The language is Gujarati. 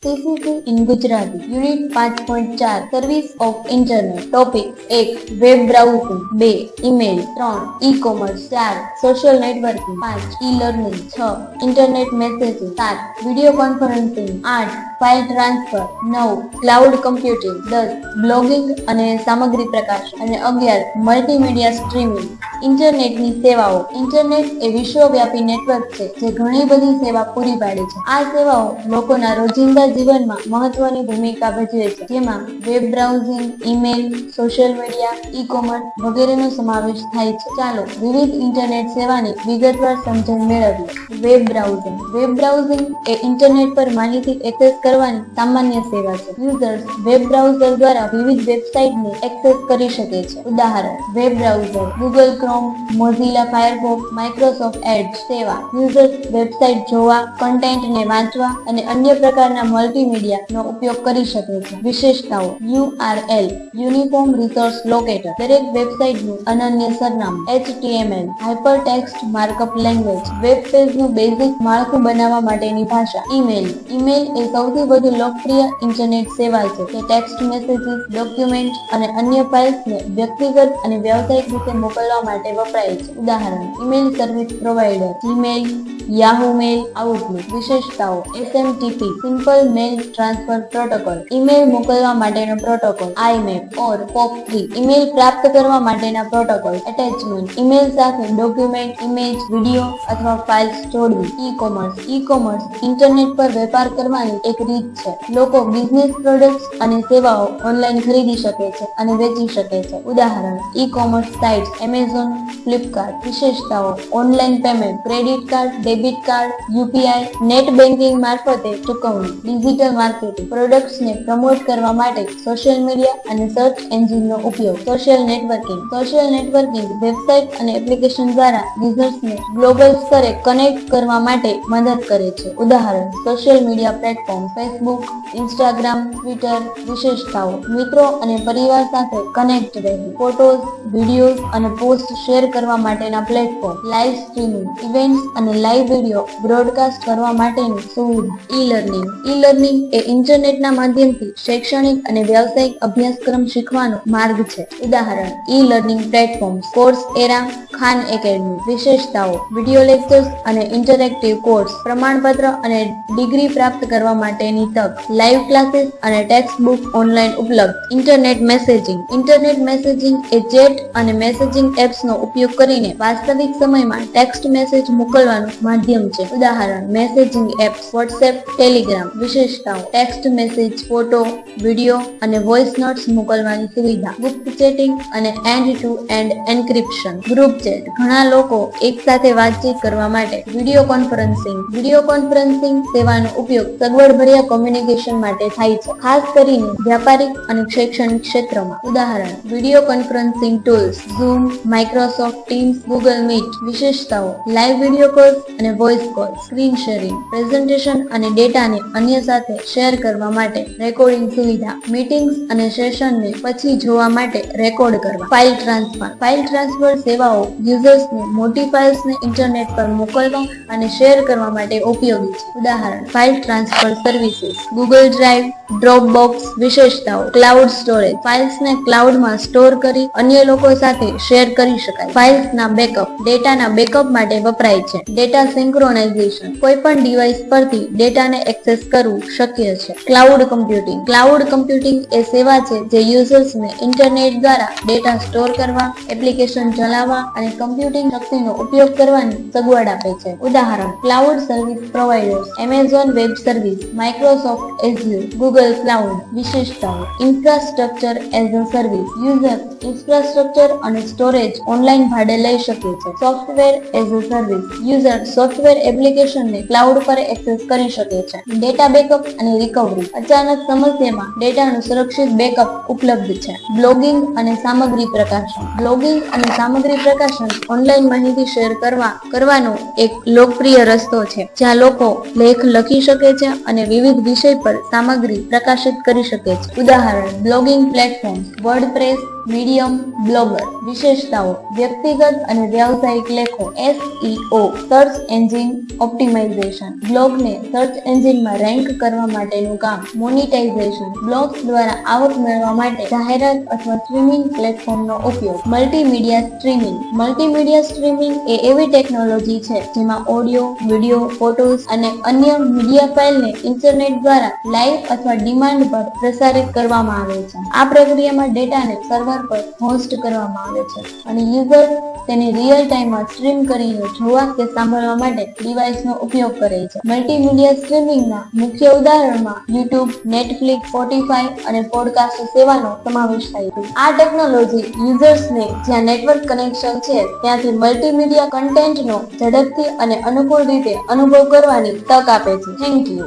CCC in Gujarati. Unit 5.4 Service of Internet. Topic 1. Web browsing. 2. Email. 3. E-commerce. 4. Social networking. 5. E-learning. 6. Internet messaging. 7. Video conferencing. 8. File transfer. 9. Cloud computing. 10. Blogging અને સામગ્રી પ્રકાશન. અને 11. Multimedia streaming. ઇન્ટરનેટની સેવાઓ. ઇન્ટરનેટ એ વિશ્વવ્યાપી નેટવર્ક છે જે ઘણી બધી સેવા પૂરી પાડે છે. આ સેવાઓ લોકોના રોજિંદા જીવનમાં મહત્વની ભૂમિકા ભજવે છે, જેમાં web browsing, email, social media, e-commerce વગેરેનો સમાવેશ થાય છે. ચાલો વિવિધ ઇન્ટરનેટ સેવાની વિગતવાર સમજણ મેળવીએ. Web browsing. વેબ બ્રાઉઝિંગ એ ઇન્ટરનેટ પર માહિતી એક્સેસ કરવાની સામાન્ય સેવા છે. યુઝર્સ વેબ બ્રાઉઝર દ્વારા વિવિધ વેબસાઇટને એક્સેસ કરી શકે છે. ઉદાહરણ: web browser Google chrome, Mozilla Firefox, Microsoft edge. સેવા: યુઝર્સ વેબસાઇટ જોવા, કન્ટેન્ટને વાંચવા અને અન્ય પ્રકારના મલ્ટીમીડિયાનો ઉપયોગ કરી શકે છે. વિશેષતાઓ: URL યુનિફોર્મ રિસોર્સ લોકેટર, દરેક વેબસાઇટનું અનન્ય સરનામું. HTML hypertext markup language, web પેજનું બેઝિક માળખું બનાવવા માટેની ભાષા. ઈમેલ એ સૌથી વધુ લોકપ્રિય ઇન્ટરનેટ સેવા છે જે ટેક્સ્ટ મેસેજીસ, ડોક્યુમેન્ટ અને અન્ય ફાઇલ્સને વ્યક્તિગત અને વ્યવસાયિક રીતે મોકલવા માટે વપરાય છે. ઉદાહરણ: email service provider, Gmail, Yahoo mail, Outlook. વિશેષતાઓ: SMTP simple mail transfer protocol, email મોકલવા માટેનો પ્રોટોકોલ. IMAP ઓર POP3 ઈમેલ પ્રાપ્ત કરવા માટેના પ્રોટોકોલ. એટેચમેન્ટ ઈમેલ સાથે ડોક્યુમેન્ટ, ઇમેજ, વિડીયો અથવા ફાઇલ્સ જોડવી. ઈ-કોમર્સ ઇન્ટરનેટ પર વેપાર કરવાની એક રીત છે. લોકો બિઝનેસ પ્રોડક્ટ્સ અને સેવાઓ ઓનલાઈન ખરીદી શકે છે અને વેચી શકે છે. ઉદાહરણ: ઈ-કોમર્સ સાઇટ્સ એમેઝોન, ફ્લિપકાર્ટ. વિશેષતાઓ: online payment, credit card, debit card, UPI, net banking મારફતે ચૂકવણી. ડિજિટલ માર્કેટિંગ પ્રોડક્ટ્સને પ્રમોટ કરવા માટે સોશિયલ મીડિયા અને સર્ચ એન્જિનનો ઉપયોગ. સોશિયલ નેટવર્કિંગ વેબસાઇટ અને એપ્લિકેશન દ્વારા યુઝર્સને ગ્લોબલ સ્તરે કનેક્ટ કરવા માટે મદદ કરે છે. ઉદાહરણ: social media platform Facebook, Instagram, Twitter. વિશેષતાઓ: મિત્રો અને પરિવાર સાથે કનેક્ટ રહેવું. ફોટોઝ, વિડીયોઝ અને પોસ્ટ શેર કરવા માટેના પ્લેટફોર્મ. લાઇવ સ્ટ્રીમિંગ ઇવેન્ટ્સ અને લાઇવ વિડીયો બ્રોડકાસ્ટ કરવા માટેની સુવિધા. ઈ-લર્નિંગ એ ઇન્ટરનેટના માધ્યમથી શૈક્ષણિક અને વ્યાવસાયિક અભ્યાસક્રમ શીખવાનો માર્ગ છે. ઉદાહરણ: ઈ-લર્નિંગ પ્લેટફોર્મ્સ કોર્સએરા, ખાન એકેડમી. વિશેષતાઓ: વિડીયો લેક્ચર્સ અને ઇન્ટરેક્ટિવ કોર્સ, પ્રમાણપત્ર અને ડિગ્રી પ્રાપ્ત કરવા માટેની તક. લાઇવ ક્લાસીસ અને ટેક્સ્ટ બુક ઓનલાઈન ઉપલબ્ધ. ઇન્ટરનેટ મેસેજિંગ એ ચેટ અને મેસેજિંગ એપ્સનો ઉપયોગ કરીને વાસ્તવિક સમયમાં ટેક્સ્ટ મેસેજ મોકલવાનું માધ્યમ છે. ઉદાહરણ: મેસેજિંગ એપ્સ વોટ્સએપ, ટેલિગ્રામ. વિશેષતાઓ: ટેક્સ્ટ મેસેજ, ફોટો, વિડીયો અને વોઇસ નોટ્સ મોકલવાની સુવિધા. ગુપ્ત ચેટિંગ અને એન્ડ-ટુ-એન્ડ એન્ક્રિપ્શન. ગ્રુપ ચેટ ઘણા લોકો એકસાથે વાતચીત કરવા માટે. વિડીયો કોન્ફરન્સિંગ સેવાનો ઉપયોગ સગવડભર્યા કોમ્યુનિકેશન માટે થાય છે, ખાસ કરીને વ્યાપારિક અને શૈક્ષણિક ક્ષેત્રમાં. ઉદાહરણ: video conferencing tools zoom, Microsoft teams, Google meet. વિશેષતાઓ: લાઇવ વિડીયો કોલ્સ અને voice call. Screen sharing presentation અને ડેટાને અન્ય સાથે શેર કરવા માટે. રેકોર્ડિંગ સુવિધા મીટિંગ્સ અને સેશનને પછી જોવા માટે રેકોર્ડ કરવા. ફાઇલ ટ્રાન્સફર સેવાઓ યુઝર્સને મોટી ફાઇલ્સને ઇન્ટરનેટ પર મોકલવા અને શેર કરવા માટે ઉપયોગી છે. ઉદાહરણ: file transfer services, Google Drive, Dropbox. વિશેષતાઓ: ક્લાઉડ સ્ટોરેજ ફાઇલ્સને ક્લાઉડમાં સ્ટોર કરી અન્ય લોકો સાથે શેર કરી શકાય. ફાઇલ્સના બેકઅપ ડેટાના બેકઅપ માટે વપરાય છે. ડેટા સિંક્રોનાઇઝેશન કોઈપણ ડિવાઇસ પરથી ડેટાને એક્સેસ કરવું શક્ય છે. ક્લાઉડ કમ્પ્યુટિંગ એ સેવા છે જે યુઝર્સને ઇન્ટરનેટ દ્વારા ડેટા સ્ટોર કરવા, એપ્લિકેશન ચલાવવા અને કમ્પ્યુટિંગ શક્તિનો ઉપયોગ કરવાની સગવડ આપે છે. ઉદાહરણ: cloud service providers Amazon Web Service, Microsoft Azure, Google Cloud. વિશેષતાઓ: infrastructure as a service user infrastructure અને સ્ટોરેજ ઓનલાઈન ભાડે લઈ શકે છે. Software as a service user software એપ્લિકેશનને ક્લાઉડ પર એક્સેસ કરી શકે છે. ડેટા બેકઅપ અને રિકવરી અચાનક સમસ્યામાં ડેટાનું સુરક્ષિત બેકઅપ ઉપલબ્ધ છે. બ્લોગિંગ અને સામગ્રી પ્રકાશન ઓનલાઈન માહિતી શેર કરવાનો એક લોકપ્રિય રસ્તો છે, જ્યાં લોકો લેખ લખી શકે છે અને વિવિધ વિવિધ વિષય પર સામગ્રી પ્રકાશિત કરી શકે છે. ઉદાહરણ: blogging platform, WordPress, Medium, Blogger. વિશેષતાઓ: વ્યક્તિગત અને વ્યાવસાયિક લેખો, SEO સર્ચ એન્જિન ઓપ્ટિમાઇઝેશન, બ્લોગને સર્ચ એન્જિનમાં રેન્ક કરવા માટેનું કામ. મોનેટાઇઝેશન: બ્લોગ્સ દ્વારા આવક મેળવવા માટે જાહેરાત અથવા સ્ટ્રીમિંગ પ્લેટફોર્મનો ઉપયોગ. Multimedia streaming. મલ્ટીમીડિયા સ્ટ્રીમિંગ એ એવી ટેકનોલોજી છે જેમાં ઓડિયો, વિડિયો, ફોટોઝ અને અન્ય મીડિયા ફાઇલને ઇન્ટરનેટ દ્વારા લાઇવ અથવા ડિમાન્ડ પર પ્રસારિત કરવામાં આવે છે. આ પ્રક્રિયામાં ડેટાને સર્વર પર હોસ્ટ કરવામાં આવે છે અને યુઝર તેને રિયલ ટાઈમમાં સ્ટ્રીમ કરીને જોવા કે સાંભળવા માટે ડિવાઇસનો ઉપયોગ કરે છે. મલ્ટીમીડિયા સ્ટ્રીમિંગના મુખ્ય ઉદાહરણમાં YouTube, Netflix, Spotify અને પોડકાસ્ટ સેવાનો સમાવેશ થાય છે. આ ટેકનોલોજી યુઝર્સને જ્યાં નેટવર્ક કનેક્શન છે ત્યાંથી મલ્ટીમીડિયા કન્ટેન્ટનો ઝડપથી અને અનુકૂળ રીતે અનુભવ કરવાની તક આપે છે. Thank you.